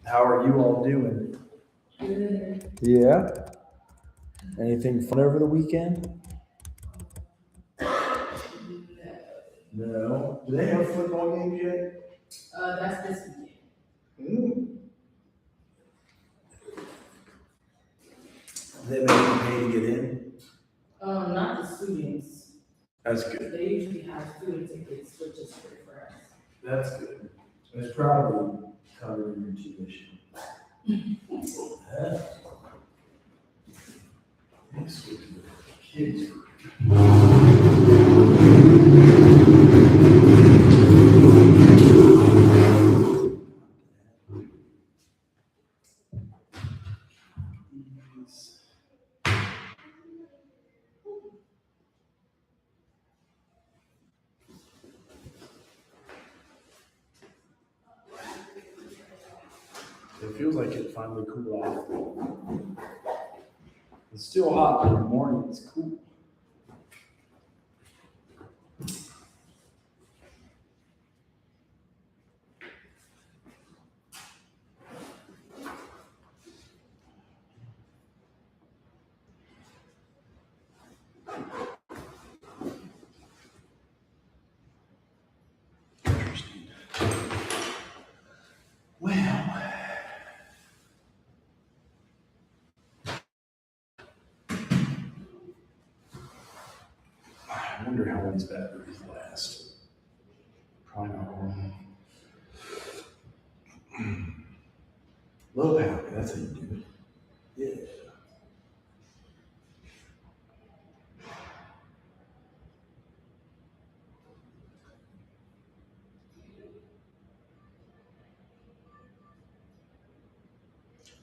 How are you all doing? Good. Yeah? Anything fun over the weekend? No. Do they have football games yet? That's this weekend. Mm. They make you pay to get in? Not the students. That's good. They usually have student tickets, which is free for us. That's good. It's probably covering your tuition. Next week, kids. It feels like it finally cooled off. It's still hot, but in the morning it's cool. Interesting. Well, I wonder how long these batteries last. Probably not long. Low power, that's how you do it. Yeah.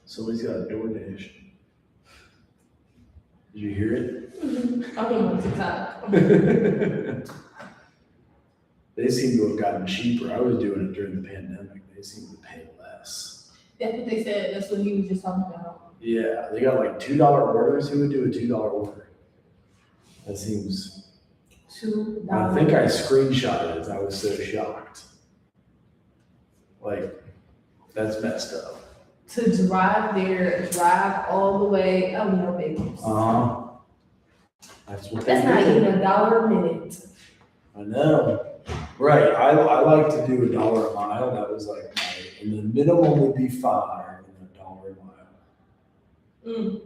Somebody's got a DoorDash. Did you hear it? I'll go on TikTok. They seem to have gotten cheaper. I was doing it during the pandemic. They seem to pay less. That's what they said. That's what he was just talking about. Yeah, they got like $2 orders. Who would do a $2 order? That seems. $2. I think I screenshotted it. I was so shocked. Like, that's messed up. To drive all the way. Oh no, baby. That's what That's they not do. even $1 a minute. I know. Right. I like to do $1 a mile. That was like and the minimum would be $5 and $1 a mile.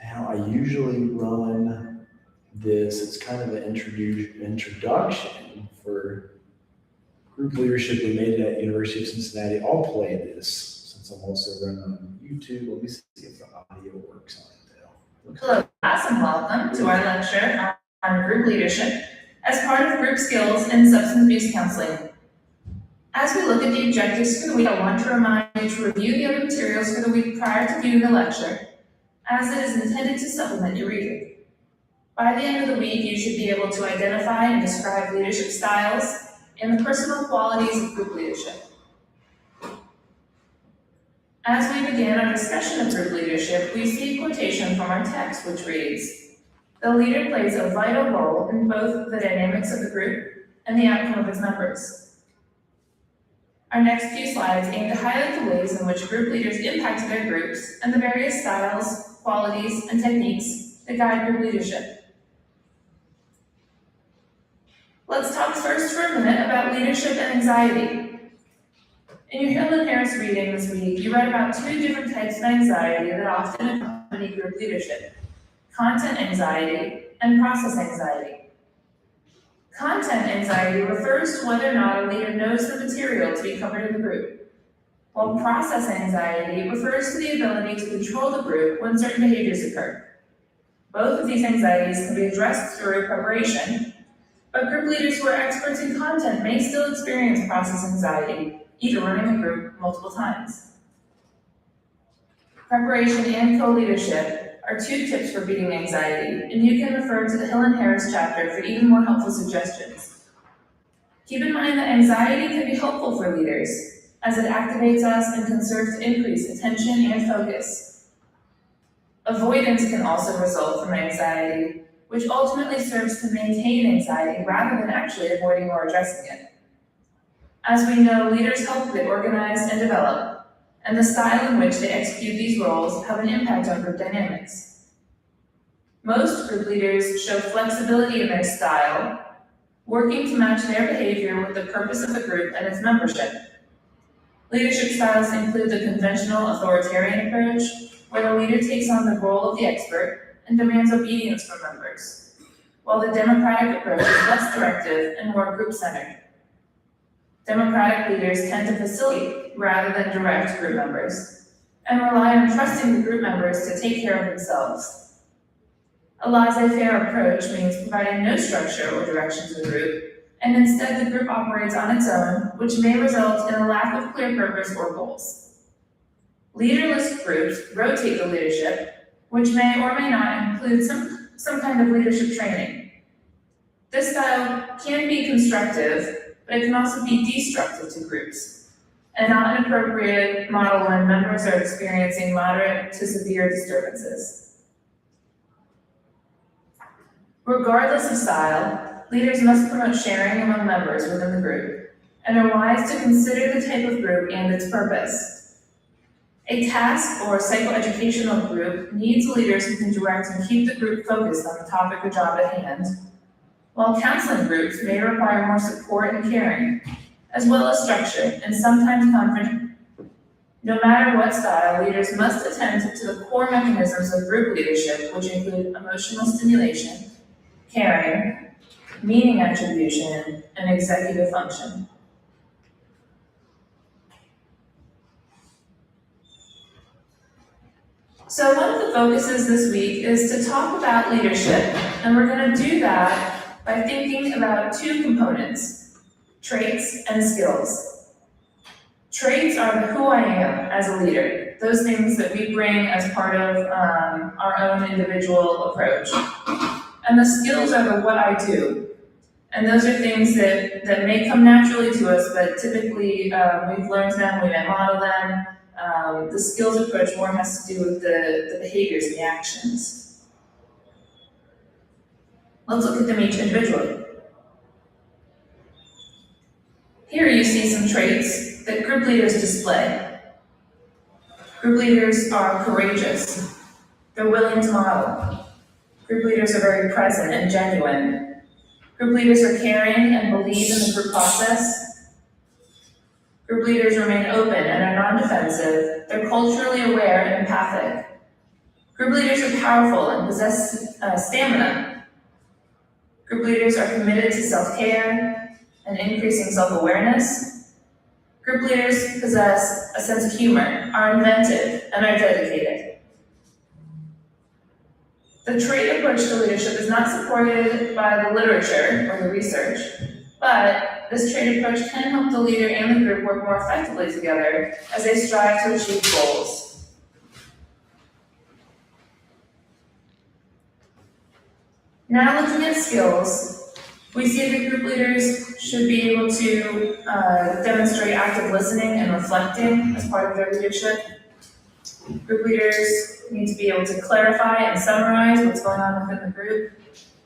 Now I usually run this. It's kind of an introduction for group leadership. We made it at University of Cincinnati. I'll play this since I'm also running on YouTube. Let me see if the audio works on it. Hello, class, and welcome to our lecture on group leadership as part of group skills in substance abuse counseling. As we look at the objectives for the week, I want to remind you to review the other materials for the week prior to viewing the lecture, as it is intended to supplement your reading. By the end of the week, you should be able to identify and describe leadership styles and the personal qualities of group leadership. As we begin our discussion of group leadership, we see a quotation from our text which reads, "The leader plays a vital role in both the dynamics of the group and the outcome of its members." Our next few slides aim to highlight the ways in which group leaders impact their groups and the various styles, qualities, and techniques that guide group leadership. Let's talk first for a minute about leadership and anxiety. In your Hill and Harris reading this week, you read about two different types of anxiety that often accompany group leadership: content anxiety and process anxiety. Content anxiety refers to whether or not a leader knows the material to be covered in the group, while process anxiety refers to the ability to control the group when certain behaviors occur. Both of these anxieties can be addressed through preparation, but group leaders who are experts in content may still experience process anxiety, either running a group multiple times. Preparation and co-leadership are two tips for beating anxiety, and you can refer to the Hill and Harris chapter for even more helpful suggestions. Keep in mind that anxiety can be helpful for leaders, as it activates us and can serve to increase attention and focus. Avoidance can also result from anxiety, which ultimately serves to maintain anxiety rather than actually avoiding or addressing it. As we know, leaders help get organized and develop, and the style in which they execute these roles have an impact on group dynamics. Most group leaders show flexibility in their style, working to match their behavior with the purpose of the group and its membership. Leadership styles include the conventional authoritarian approach, where the leader takes on the role of the expert and demands obedience from members, while the democratic approach is less directive and more group-centered. Democratic leaders tend to facilitate rather than direct group members, and rely on trusting the group members to take care of themselves. A laissez-faire approach means providing no structure or direction to the group, and instead the group operates on its own, which may result in a lack of clear purpose or goals. Leaderless groups rotate the leadership, which may or may not include some kind of leadership training. This style can be constructive, but it can also be destructive to groups, and not an appropriate model when members are experiencing moderate to severe disturbances. Regardless of style, leaders must promote sharing among members within the group, and are wise to consider the type of group and its purpose. A task or psychoeducational group needs leaders who can direct and keep the group focused on the topic or job at hand, while counseling groups may require more support and caring, as well as structure and sometimes confidence. No matter what style, leaders must attend to the core mechanisms of group leadership, which include emotional stimulation, caring, meaning attribution, and executive function. So one of the focuses this week is to talk about leadership, and we're going to do that by thinking about two components, traits and skills. Traits are who I am as a leader, those things that we bring as part of our own individual approach. And the skills are the what I do. And those are things that may come naturally to us, but typically we've learned them, we may model them. The skills approach more has to do with the behaviors and the actions. Let's look at them each individually. Here you see some traits that group leaders display. Group leaders are courageous. They're willing to model. Group leaders are very present and genuine. Group leaders are caring and believe in the group process. Group leaders remain open and are non-defensive. They're culturally aware and empathic. Group leaders are powerful and possess stamina. Group leaders are committed to self-care and increasing self-awareness. Group leaders possess a sense of humor, are inventive, and are dedicated. The trait approach to leadership is not supported by the literature or the research, but this trait approach can help the leader and the group work more effectively together as they strive to achieve goals. Now looking at skills, we see that group leaders should be able to demonstrate active listening and reflecting as part of their leadership. Group leaders need to be able to clarify and summarize what's going on within the group,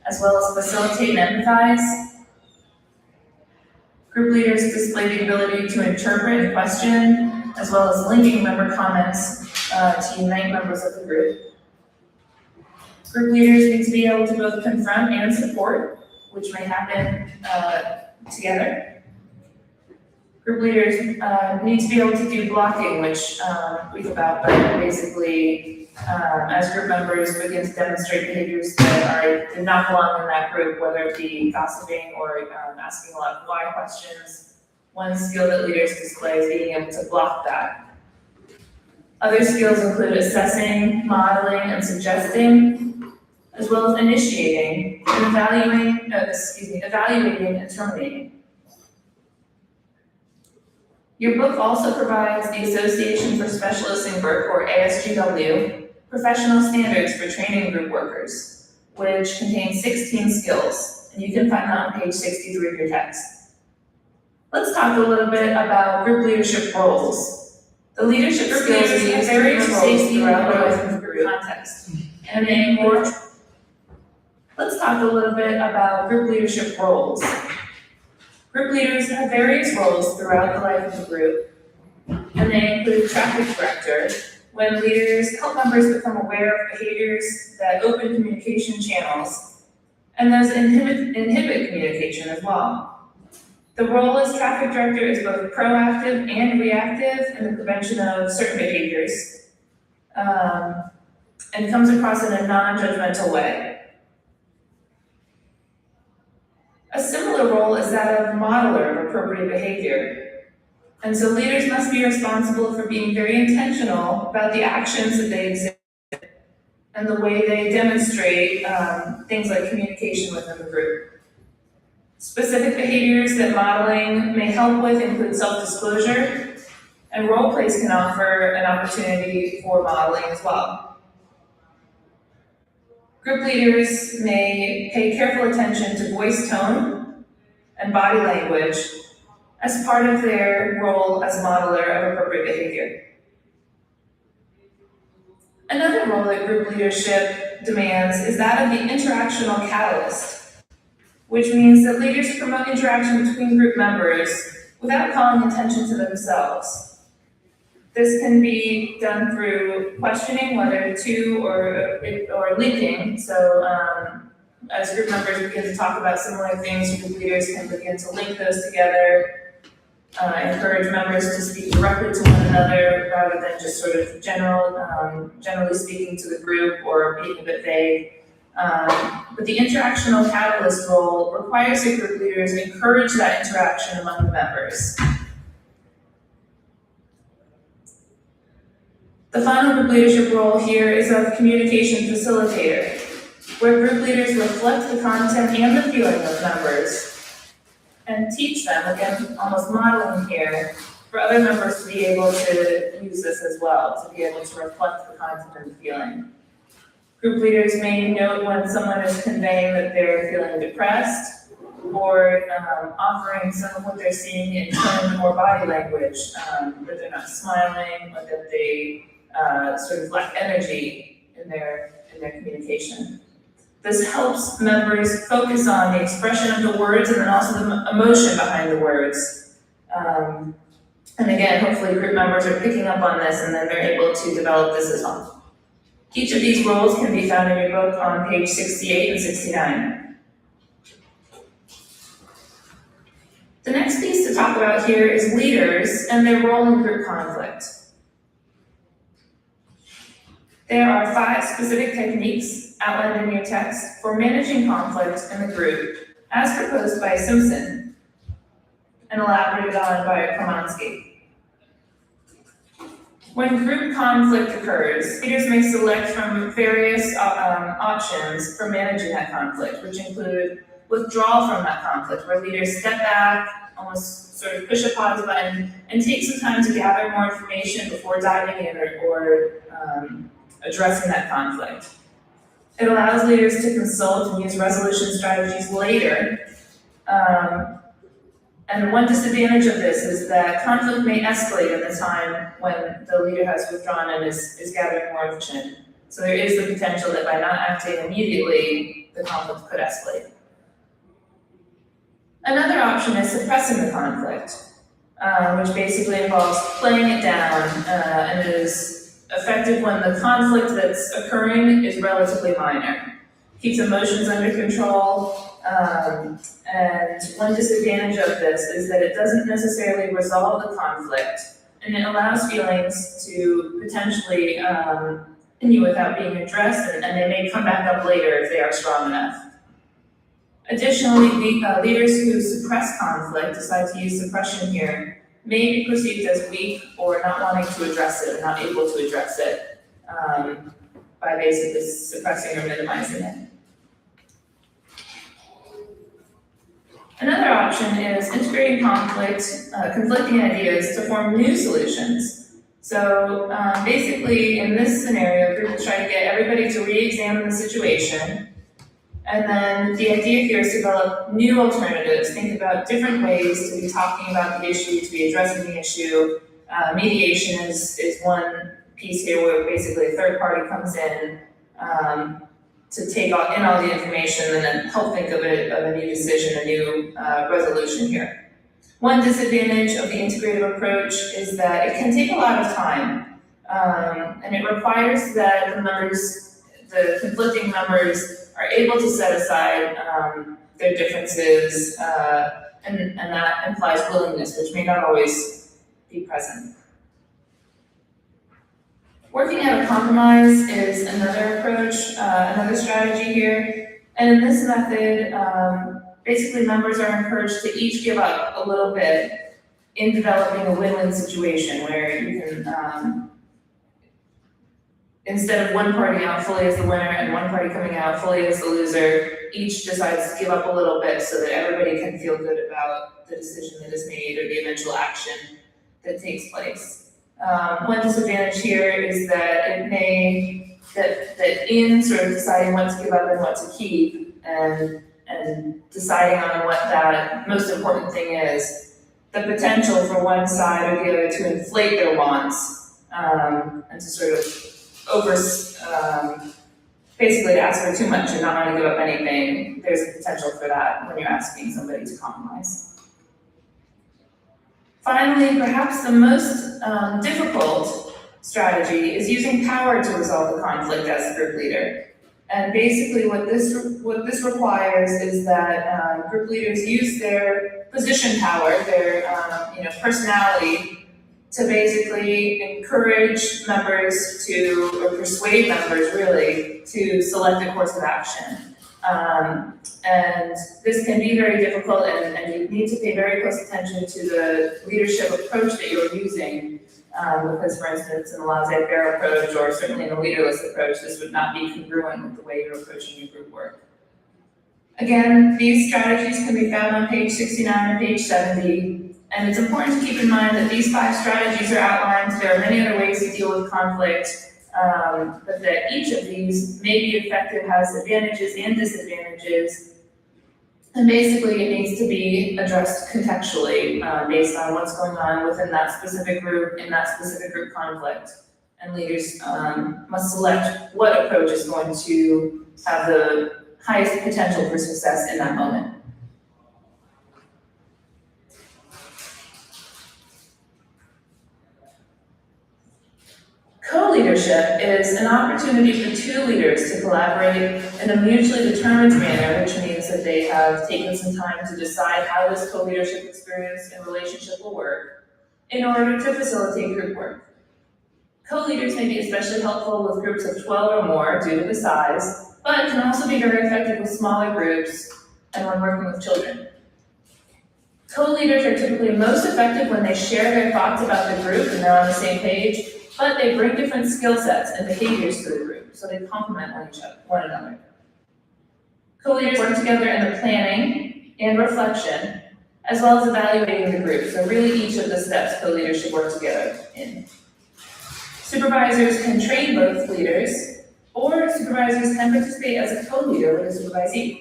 as well as facilitate and empathize. Group leaders display the ability to interpret a question, as well as linking member comments to unite members of the group. Group leaders need to be able to both confront and support, which may happen together. Group leaders need to be able to do blocking, which we think about, but basically, as group members begin to demonstrate behaviors that do not belong in that group, whether it be gossiping or asking a lot of why questions, one skill that leaders display is being able to block that. Other skills include assessing, modeling, and suggesting, as well as initiating and evaluating and terminating. Your book also provides the Association for Specialists in Work, or ASGW, professional standards for training group workers, which contains 16 skills, and you can find that on page 63 of your text. Let's talk a little bit about group leadership roles. The leadership skills are used to safety throughout the group context, and they more. Let's talk a little bit about group leadership roles. Group leaders have various roles throughout the life of the group, and they include traffic director, when leaders help members become aware of behaviors that open communication channels, and those inhibit communication as well. The role as traffic director is both proactive and reactive in the prevention of certain behaviors, and comes across in a non-judgmental way. A similar role is that of modeler of appropriate behavior. And so leaders must be responsible for being very intentional about the actions that they exhibit and the way they demonstrate things like communication within the group. Specific behaviors that modeling may help with include self-disclosure, and role plays can offer an opportunity for modeling as well. Group leaders may pay careful attention to voice tone and body language as part of their role as modeler of appropriate behavior. Another role that group leadership demands is that of the interactional catalyst, which means that leaders promote interaction between group members without calling attention to themselves. This can be done through questioning, whether to or linking. So as group members begin to talk about similar things, group leaders can begin to link those together, encourage members to speak directly to one another rather than just sort of generally speaking to the group or being a bit vague. But the interactional catalyst role requires that group leaders encourage that interaction among the members. The final group leadership role here is of communication facilitator, where group leaders reflect the content and the feeling of members and teach them, again, almost modeling here, for other members to be able to use this as well, to be able to reflect the content and the feeling. Group leaders may note when someone is conveying that they're feeling depressed, or offering some of what they're seeing in tone or body language, that they're not smiling, or that they sort of lack energy in their communication. This helps members focus on the expression of the words and then also the emotion behind the words. And again, hopefully group members are picking up on this and then they're able to develop this as well. Each of these roles can be found in your book on page 68 and 69. The next piece to talk about here is leaders and their role in group conflict. There are 5 specific techniques outlined in your text for managing conflict in the group, as proposed by Simpson and elaborated on by Kromansky. When group conflict occurs, leaders may select from various options for managing that conflict, which include withdrawal from that conflict, where leaders step back, almost sort of push a pause button, and take some time to gather more information before diving in or addressing that conflict. It allows leaders to consult and use resolution strategies later. And one disadvantage of this is that conflict may escalate in the time when the leader has withdrawn and is gathering more information. So there is the potential that by not acting immediately, the conflict could escalate. Another option is suppressing the conflict, which basically involves playing it down and is effective when the conflict that's occurring is relatively minor. Keeps emotions under control, and one disadvantage of this is that it doesn't necessarily resolve the conflict, and it allows feelings to potentially continue without being addressed, and they may come back up later if they are strong enough. Additionally, leaders who suppress conflict, decide to use suppression here, may be perceived as weak or not wanting to address it, or not able to address it, by basically suppressing or minimizing it. Another option is integrating conflicting ideas to form new solutions. So basically, in this scenario, group will try to get everybody to re-examine the situation. And then the idea here is to develop new alternatives, think about different ways to be talking about the issue, to be addressing the issue. Mediation is one piece here where basically a third party comes in to take in all the information and then help think of a new decision, a new resolution here. One disadvantage of the integrative approach is that it can take a lot of time, and it requires that the conflicting members are able to set aside their differences, and that implies willingness, which may not always be present. Working out a compromise is another approach, another strategy here. And in this method, basically members are encouraged to each give up a little bit in developing a win-win situation where you can, instead of one party out fully as the winner and one party coming out fully as the loser, each decides to give up a little bit so that everybody can feel good about the decision that is made or the eventual action that takes place. One disadvantage here is that that in sort of deciding what to give up and what to keep and deciding on what that most important thing is, the potential for one side or the other to inflate their wants, and to sort of basically to ask for too much and not want to give up anything. There's a potential for that when you're asking somebody to compromise. Finally, perhaps the most difficult strategy is using power to resolve the conflict as the group leader. And basically what this requires is that group leaders use their position power, their personality, to basically encourage members or persuade members really to select a course of action. And this can be very difficult, and you need to pay very close attention to the leadership approach that you're using, because for instance, in a laissez-faire approach, or certainly in a leaderless approach, this would not be congruent with the way you're approaching your group work. Again, these strategies can be found on page 69 and page 70, and it's important to keep in mind that these 5 strategies are outlined. There are many other ways to deal with conflict, but that each of these may be effective, has advantages and disadvantages, and basically it needs to be addressed contextually based on what's going on within that specific group in that specific group conflict. And leaders must select what approach is going to have the highest potential for success in that moment. Co-leadership is an opportunity for 2 leaders to collaborate in a mutually determined manner, which means that they have taken some time to decide how this co-leadership experience and relationship will work in order to facilitate group work. Co-leaders may be especially helpful with groups of 12 or more due to the size, but can also be very effective with smaller groups and when working with children. Co-leaders are typically most effective when they share their thoughts about the group and they're on the same page, but they bring different skill sets and behaviors to the group, so they complement one another. Co-leaders work together in the planning and reflection, as well as evaluating the group, so really each of the steps co-leaders should work together in. Supervisors can train both leaders, or supervisors can participate as a co-leader with a supervisee.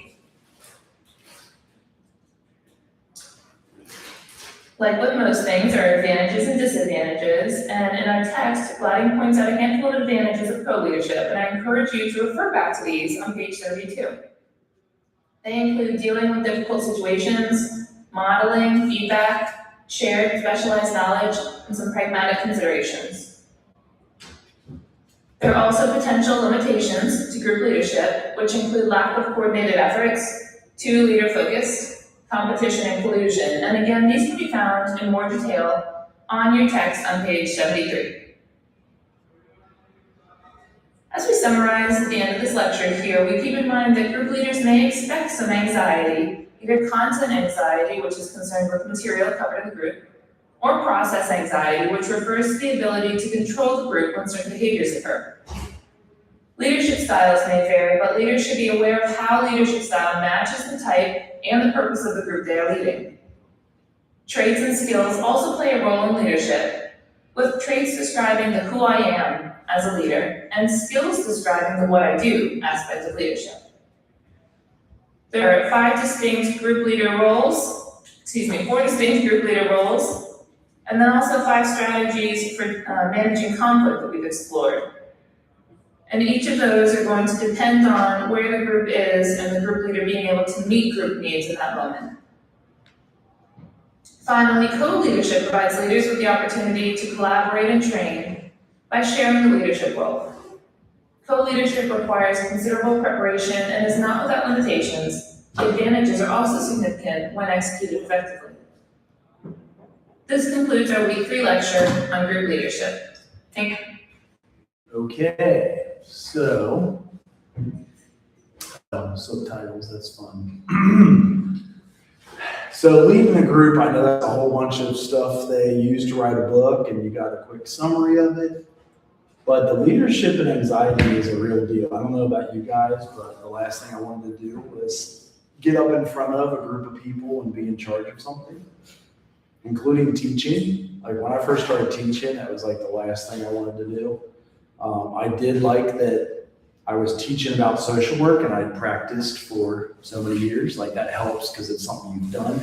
Like with most things, there are advantages and disadvantages, and in our text, Glading points out a handful of advantages of co-leadership, and I encourage you to refer back to these on page 32. They include dealing with difficult situations, modeling, feedback, shared specialized knowledge, and some pragmatic considerations. There are also potential limitations to group leadership, which include lack of coordinated efforts, too leader-focused, competition and collusion, and again, these can be found in more detail on your text on page 73. As we summarize at the end of this lecture here, we keep in mind that group leaders may expect some anxiety, either content anxiety, which is concerned with material covered in the group, or process anxiety, which refers to the ability to control the group when certain behaviors occur. Leadership styles may vary, but leaders should be aware of how leadership style matches the type and the purpose of the group they are leading. Traits and skills also play a role in leadership, with traits describing the who I am as a leader, and skills describing the what I do aspect of leadership. There are 4 distinct group leader roles, and then also 5 strategies for managing conflict that we've explored. And each of those are going to depend on where the group is and the group leader being able to meet group needs at that moment. Finally, co-leadership provides leaders with the opportunity to collaborate and train by sharing the leadership role. Co-leadership requires considerable preparation and is not without limitations. The advantages are also significant when executed effectively. This concludes our week 3 lecture on group leadership. Thank you. Okay, so subtitles, that's fun. So leading a group, I know that's a whole bunch of stuff they use to write a book, and you got a quick summary of it. But the leadership and anxiety is a real deal. I don't know about you guys, but the last thing I wanted to do was get up in front of a group of people and be in charge of something, including teaching. Like when I first started teaching, that was like the last thing I wanted to do. I did like that I was teaching about social work and I'd practiced for so many years. Like that helps because it's something you've done.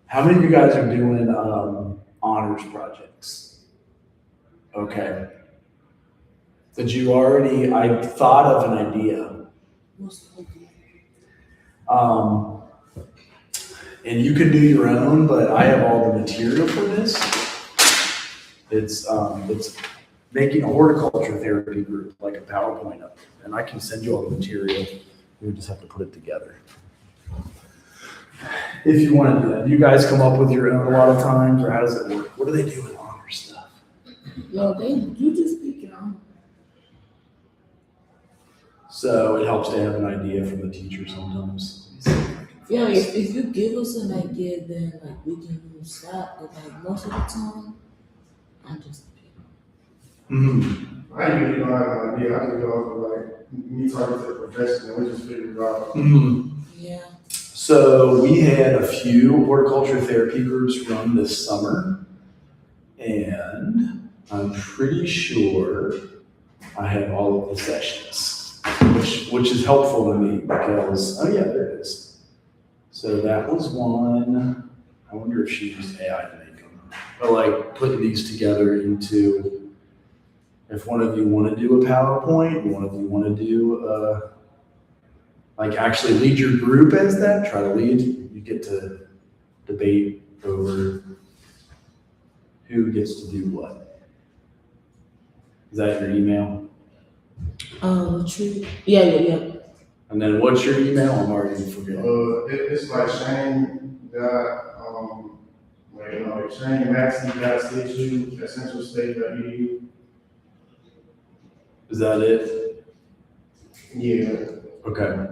How many of you guys are doing honors projects? Okay. Did you already, I thought of an idea. And you can do your own, but I have all the material for this. It's making a horticulture therapy group, like a PowerPoint up. And I can send you all the material. We just have to put it together. If you want to do that. Do you guys come up with your own a lot of times, or how does it work? What do they do with honor stuff? No, you just speak it on. So it helps to have an idea from the teacher sometimes. Yeah, if you give us an idea, then like we can stop. But like most of the time, I just. Mm-hmm. I usually don't have an idea. I just go off of like me talking to the professional, we just figure it out. Mm-hmm. Yeah. So we had a few horticulture therapy groups run this summer, and I'm pretty sure I have all of the sessions, which is helpful to me because, oh yeah, there it is. So that was one. I wonder if she used AI to make them. But like putting these together into, if one of you want to do a PowerPoint, and one of you want to do like actually lead your group as that, try to lead, you get to debate over who gets to do what. Is that your email? Yeah. And then what's your email? I'm already forgetting. It's like Shane Shane Maxey.cu@centralstate.edu. Is that it? Yeah. Okay.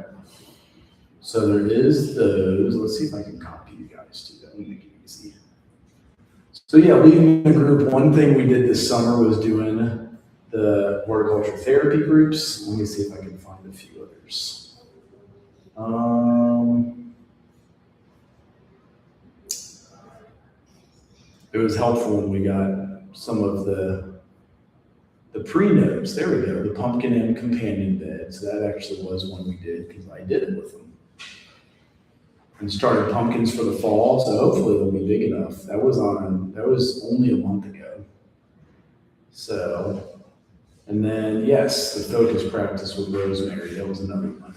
So there is those. Let's see if I can copy you guys to that. Make it easy. So yeah, leading the group. One thing we did this summer was doing the horticulture therapy groups. Let me see if I can find a few others. It was helpful when we got some of the pre-notes. There we go, the pumpkin and companion bed. So that actually was one we did because I did it with them. And started pumpkins for the fall, so hopefully they'll be big enough. That was only a month ago. So, and then yes, the focus practice with Rosemary, that was another one.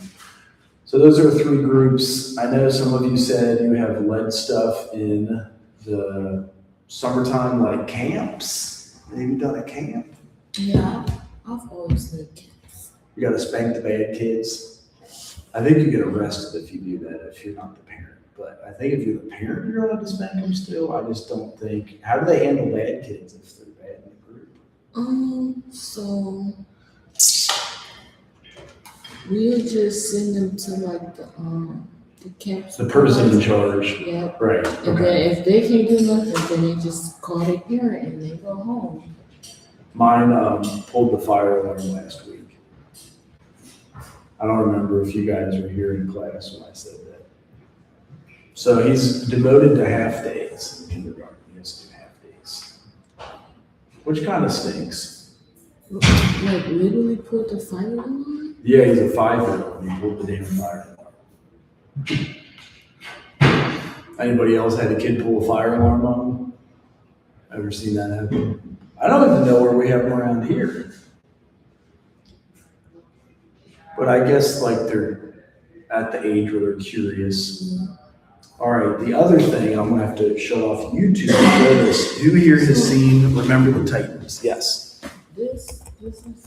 So those are 3 groups. I know some of you said you have led stuff in the summertime, like camps. Have you done a camp? Yeah, I've always said kids. You got to spank the bad kids. I think you get arrested if you do that if you're not the parent. But I think if you're the parent, you're allowed to spank them still. I just don't think. How do they handle bad kids if they're bad in the group? So we'll just send them to like the camp. The person in charge. Yeah. Right. And Okay. then if they can't do nothing, then they just call their parent and they go home. Mine pulled the fire alarm last week. I don't remember if you guys were here in class when I said that. So he's demoted to half days in kindergarten. He has to do half days, which kind of stinks. Like literally put the fire alarm on? Yeah, he's a 5-year-old. And he pulled the damn fire alarm. Anybody else had a kid pull a fire alarm on them? Ever seen that happen? I don't even know where we have them around here. But I guess like they're at the age where they're curious. All right, the other thing, I'm gonna have to show off YouTube. Show this. Who here has seen Remember the Titans? Yes. This is